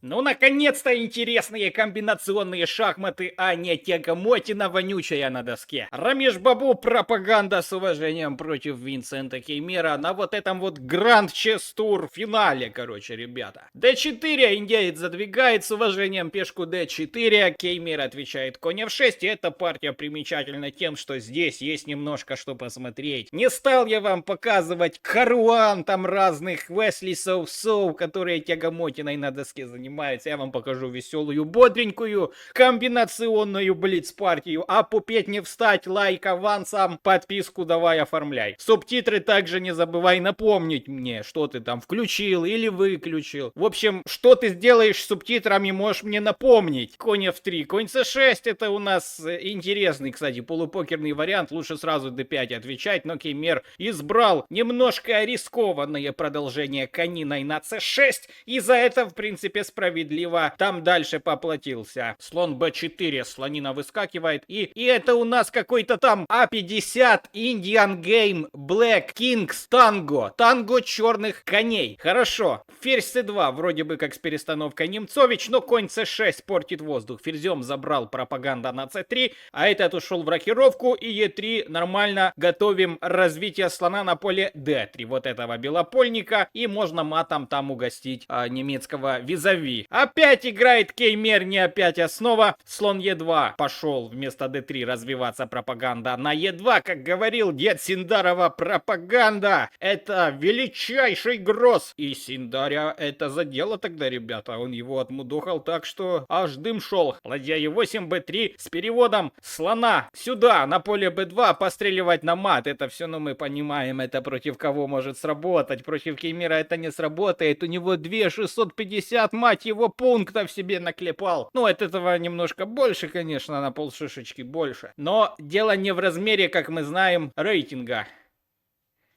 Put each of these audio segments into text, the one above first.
Ну, наконец-то интересные комбинационные шахматы, а не тягомотина вонючая на доске. Рамеш Бабу, пропаганда с уважением против Винсента Кеймера на вот этом вот Гранд Чес Тур финале, короче, ребята. d4, индеец задвигает с уважением пешку d4, Кеймер отвечает конь f6, и эта партия примечательна тем, что здесь есть немножко что посмотреть. Не стал я вам показывать Каруан там разных Весли Соу-Соу, которые тягомотиной на доске занимаются. Я вам покажу веселую, бодренькую, комбинационную блиц-партию. А пупеть не встать, лайк авансом, подписку давай оформляй. Субтитры также не забывай напомнить мне, что ты там включил или выключил. В общем, что ты сделаешь с субтитрами, можешь мне напомнить. Конь f3, конь c6, это у нас интересный, кстати, полупокерный вариант. Лучше сразу d5 отвечать, но Кеймер избрал немножко рискованное продолжение кониной на c6, и за это, в принципе, справедливо там дальше поплатился. Слон b4, слонина выскакивает, и это у нас какой-то там a50 Indian Game Black Kings Tango. Танго черных коней. Хорошо. Ферзь c2, вроде бы как с перестановкой Немцович, но конь c6 портит воздух. Ферзем забрал, пропаганда на c3, а этот ушел в рокировку, и e3 нормально готовим развитие слона на поле d3. Вот этого белопольника, и можно матом там угостить немецкого визави. Опять играет Кеймер, не опять основа. Слон e2 пошел вместо d3 развиваться, пропаганда на e2, как говорил дед Синдарова, пропаганда это величайший гроз. И Синдаря это задело тогда, ребята, он его отмудохал так, что аж дым шел. Ладья e8, b3 с переводом слона сюда, на поле b2, постреливать на мат. Это все, ну, мы понимаем, это против кого может сработать. Против Кеймера это не сработает. У него 2650, мать его, пунктов себе наклепал. Ну, от этого немножко больше, конечно, на полшишечки больше. Но дело не в размере, как мы знаем, рейтинга.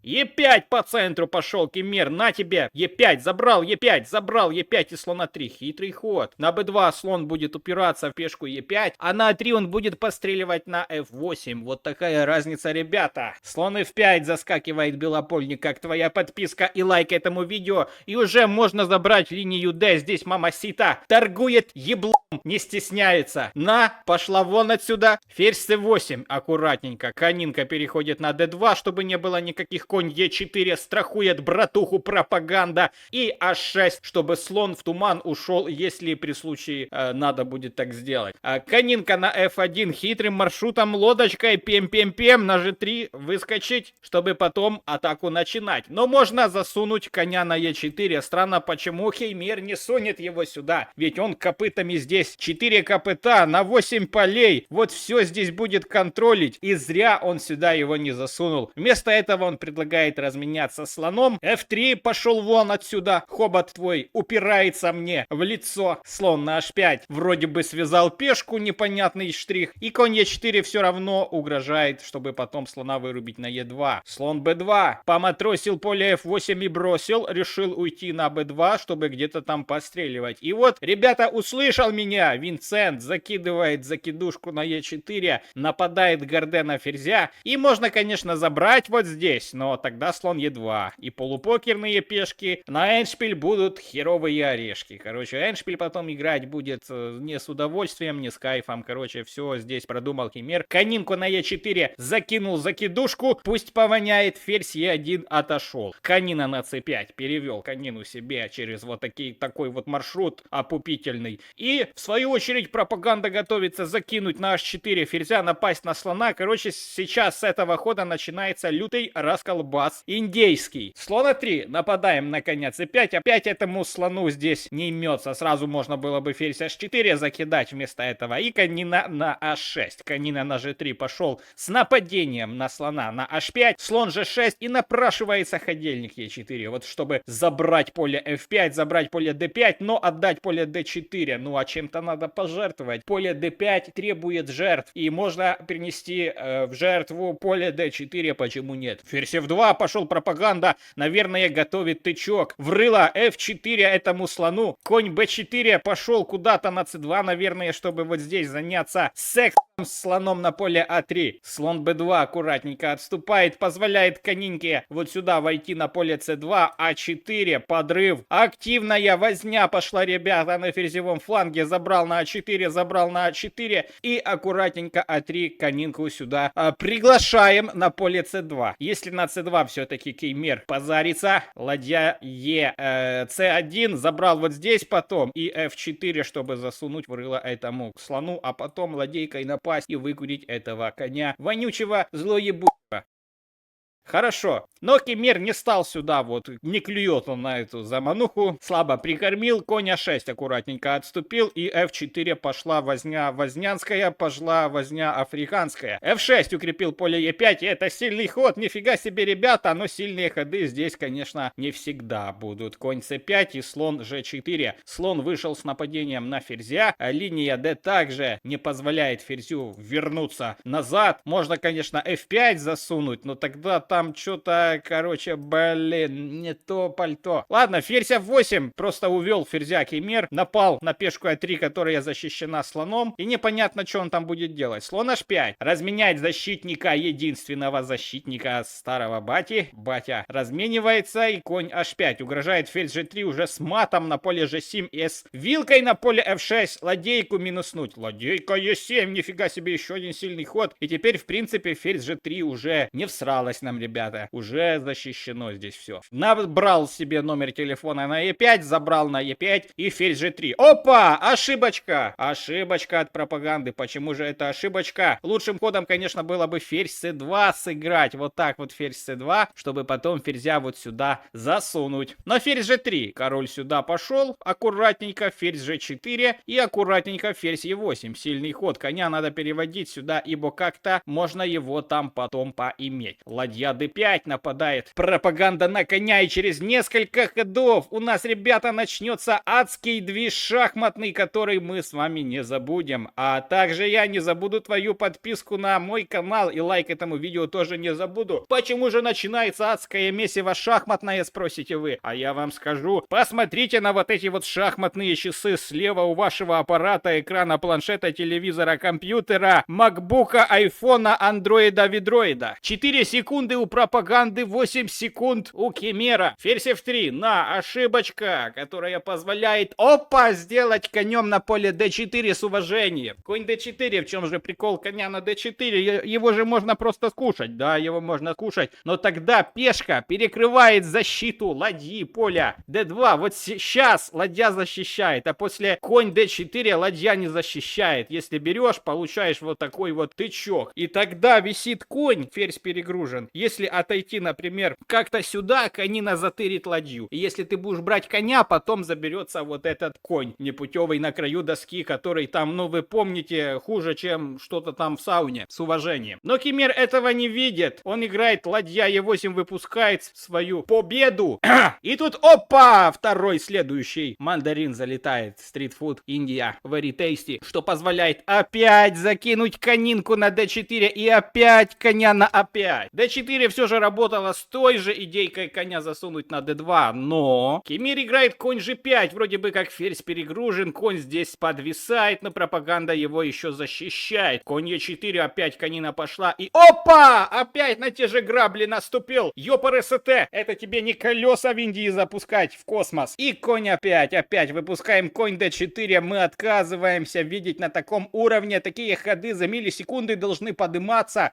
Е5 по центру пошел Кеймер, на тебе, Е5, забрал Е5 и слона 3, хитрый ход. На Б2 слон будет упираться в пешку Е5, а на А3 он будет постреливать на F8, вот такая разница, ребята. Слон F5 заскакивает белопольник, как твоя подписка и лайк этому видео, и уже можно забрать линию D, здесь мамасита торгует еблом, не стесняется. Пошла вон отсюда, ферзь C8, аккуратненько, конинка переходит на D2, чтобы не было никаких. Конь Е4 страхует братуху, пропаганда. И H6, чтобы слон в туман ушел, если при случае надо будет так сделать. Конинка на F1 хитрым маршрутом, лодочкой, пем-пем-пем, на G3 выскочить, чтобы потом атаку начинать. Но можно засунуть коня на Е4. Странно, почему Кеймер не сунет его сюда. Ведь он копытами здесь 4 копыта на 8 полей. Вот все здесь будет контролить. И зря он сюда его не засунул. Вместо этого он предлагает разменяться слоном. F3 пошел вон отсюда. Хобот твой упирается мне в лицо. Слон на H5 вроде бы связал пешку, непонятный штрих. И конь Е4 все равно угрожает, чтобы потом слона вырубить на Е2. Слон Б2 поматросил поле F8 и бросил. Решил уйти на Б2, чтобы где-то там постреливать. И вот, ребята, услышал меня. Винсент закидывает закидушку на Е4. Нападает Горде на ферзя. И можно, конечно, забрать вот здесь. Но тогда слон Е2. И полупокерные пешки на эндшпиль будут херовые орешки. Короче, эндшпиль потом играть будет не с удовольствием, не с кайфом. Короче, все здесь продумал Кеймер. Конинку на Е4 закинул закидушку. Пусть повоняет, ферзь Е1 отошел. Конина на С5 перевел конину себе через вот такой вот маршрут опупительный. И в свою очередь пропаганда готовится закинуть на H4 ферзя, напасть на слона. Короче, сейчас с этого хода начинается лютый расколбас индейский. Слона 3. Нападаем на коня c5. Опять этому слону здесь не имется. Сразу можно было бы ферзь h4 закидать вместо этого. И конина на h6. Конина на g3 пошел с нападением на слона на h5. Слон g6 и напрашивается ходильник e4. Вот чтобы забрать поле f5, забрать поле d5, но отдать поле d4. Ну а чем-то надо пожертвовать. Поле d5 требует жертв. И можно принести в жертву поле d4. Почему нет? Ферзь f2, пошел пропаганда, наверное, готовит тычок. Врыло f4 этому слону. Конь b4 пошел куда-то на c2, наверное, чтобы вот здесь заняться сексом с слоном на поле а3. Слон b2 аккуратненько отступает, позволяет конинке вот сюда войти на поле c2, а4, подрыв. Активная возня пошла, ребята, на ферзевом фланге. Забрал на а4, забрал на а4 и аккуратненько а3 конинку сюда приглашаем на поле c2. Если на c2 все-таки кеймер позарится, ладья c1 забрал вот здесь потом и f4, чтобы засунуть в рыло этому слону, а потом ладейкой напасть и выкурить этого коня вонючего злоебучего. Хорошо, но Кемер не стал сюда, вот, не клюет он на эту замануху, слабо прикормил, конь а6 аккуратненько отступил, и f4 пошла возня вознянская, пошла возня африканская. f6 укрепил поле e5, и это сильный ход, нифига себе, ребята, но сильные ходы здесь, конечно, не всегда будут. Конь c5 и слон g4. Слон вышел с нападением на ферзя, а линия d также не позволяет ферзю вернуться назад. Можно, конечно, f5 засунуть, но тогда там что-то, короче, блин, не то пальто. Ладно, ферзь f8 просто увел ферзя Кемер, напал на пешку а3, которая защищена слоном, и непонятно, что он там будет делать. Слон h5 разменяет защитника, единственного защитника старого бати. Батя разменивается, и конь h5 угрожает ферзь g3 уже с матом на поле g7 и с вилкой на поле f6 ладейку минуснуть. Ладейка e7, нифига себе, еще один сильный ход. И теперь, в принципе, ферзь g3 уже не всралась нам, ребята, уже защищено здесь все. Набрал себе номер телефона на e5, забрал на e5 и ферзь g3. Опа! Ошибочка! Ошибочка от пропаганды. Почему же это ошибочка? Лучшим ходом, конечно, было бы ферзь c2 сыграть. Вот так вот ферзь c2, чтобы потом ферзя вот сюда засунуть. Но ферзь g3. Король сюда пошел. Аккуратненько ферзь g4 и аккуратненько ферзь e8. Сильный ход. Коня надо переводить сюда, ибо как-то можно его там потом поиметь. Ладья d5 нападает. Пропаганда на коня, и через несколько ходов у нас, ребята, начнется адский движ шахматный, который мы с вами не забудем. А также я не забуду твою подписку на мой канал, и лайк этому видео тоже не забуду. Почему же начинается адское месиво шахматное, спросите вы? А я вам скажу. Посмотрите на вот эти вот шахматные часы слева у вашего аппарата, экрана, планшета, телевизора, компьютера, макбука, айфона, андроида, видроида. 4 секунды у пропаганды, 8 секунд у Кемера. Ферзь f3, на, ошибочка, которая позволяет, опа, сделать конем на поле d4 с уважением. Конь d4, в чем же прикол коня на d4? Его же можно просто скушать, да, его можно скушать, но тогда пешка перекрывает защиту ладьи поля d2. Вот сейчас ладья защищает, а после конь d4 ладья не защищает. Если берешь, получаешь вот такой вот тычок. И тогда висит конь, ферзь перегружен. Если отойти, например, как-то сюда, конина затырит ладью. И если ты будешь брать коня, потом заберется вот этот конь непутевый на краю доски, который там, ну вы помните, хуже, чем что-то там в сауне, с уважением. Но Кемер этого не видит. Он играет ладья e8, выпускает свою победу. И тут, опа, второй следующий мандарин залетает. Стритфуд, Индия, very tasty, что позволяет опять закинуть конинку на d4 и опять коня на a5. d4 все же работала с той же идейкой коня засунуть на d2, но Кемер играет конь g5, вроде бы как ферзь перегружен, конь здесь подвисает, но пропаганда его еще защищает. Конь e4, опять конина пошла и опа! Опять на те же грабли наступил. Ёпрст, это тебе не колеса в Индии запускать в космос. И конь опять выпускаем конь d4, мы отказываемся видеть на таком уровне. Такие ходы за миллисекунды должны подниматься.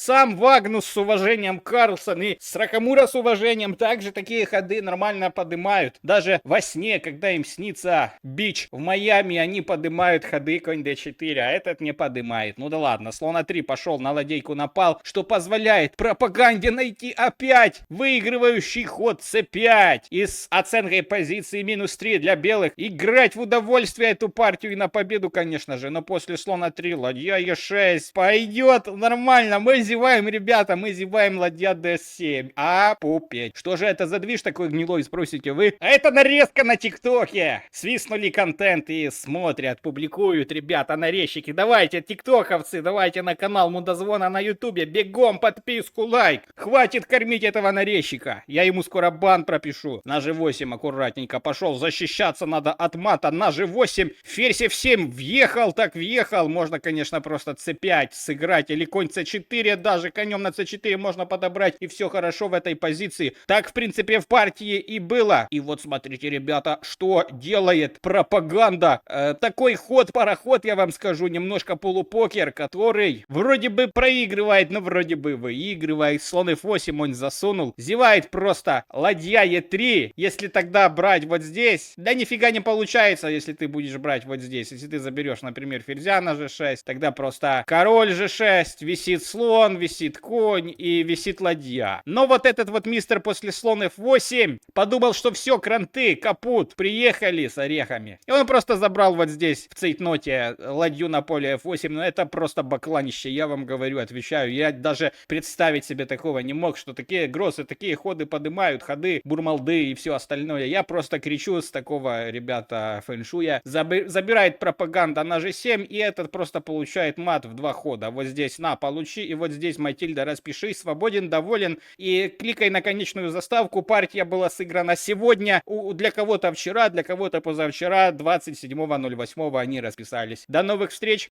Сам Вагнус с уважением, Карлсон и Сракамура с уважением также такие ходы нормально поднимают. Даже во сне, когда им снится бич в Майами, они поднимают ходы конь d4, а этот не поднимает. Ну да ладно, слон а3 пошел, на ладейку напал, что позволяет пропаганде найти опять выигрывающий ход c5 и с оценкой позиции -3 для белых играть в удовольствие эту партию и на победу, конечно же. Но после слона 3 ладья e6 пойдет нормально, мы зеваем, ребята, мы зеваем ладья DS7. А, пупеть. Что же это за движ такой гнилой, спросите вы? А это нарезка на ТикТоке. Свистнули контент и смотрят, публикуют, ребята, нарезчики. Давайте, тиктоковцы, давайте на канал Мудозвона на ютубе. Бегом подписку, лайк. Хватит кормить этого нарезчика. Я ему скоро бан пропишу. На G8 аккуратненько пошел. Защищаться надо от мата. На G8. Ферзь F7. Въехал, так въехал. Можно, конечно, просто C5 сыграть. Или конь C4 даже. Конем на C4 можно подобрать. И все хорошо в этой позиции. Так, в принципе, в партии и было. И вот смотрите, ребята, что делает пропаганда. Такой ход-пароход, я вам скажу. Немножко полупокер, который вроде бы проигрывает, но вроде бы выигрывает. Слон F8 он засунул. Зевает просто ладья E3. Если тогда брать вот здесь, да нифига не получается, если ты будешь брать вот здесь. Если ты заберешь, например, ферзя на G6, тогда просто король G6, висит слон, висит конь и висит ладья. Но вот этот вот мистер после слон F8 подумал, что все, кранты, капут, приехали с орехами. И он просто забрал вот здесь в цейтноте ладью на поле F8. Но это просто бакланище, я вам говорю, отвечаю. Я даже представить себе такого не мог, что такие грозы, такие ходы поднимают, ходы, бурмалды и все остальное. Я просто кричу с такого, ребята, фэншуя. Забирает пропаганда на G7, и этот просто получает мат в 2 хода. Вот здесь на, получи, и вот здесь, Матильда, распиши, свободен, доволен, и кликай на конечную заставку. Партия была сыграна сегодня, для кого-то вчера, для кого-то позавчера, 27.08 они расписались. До новых встреч!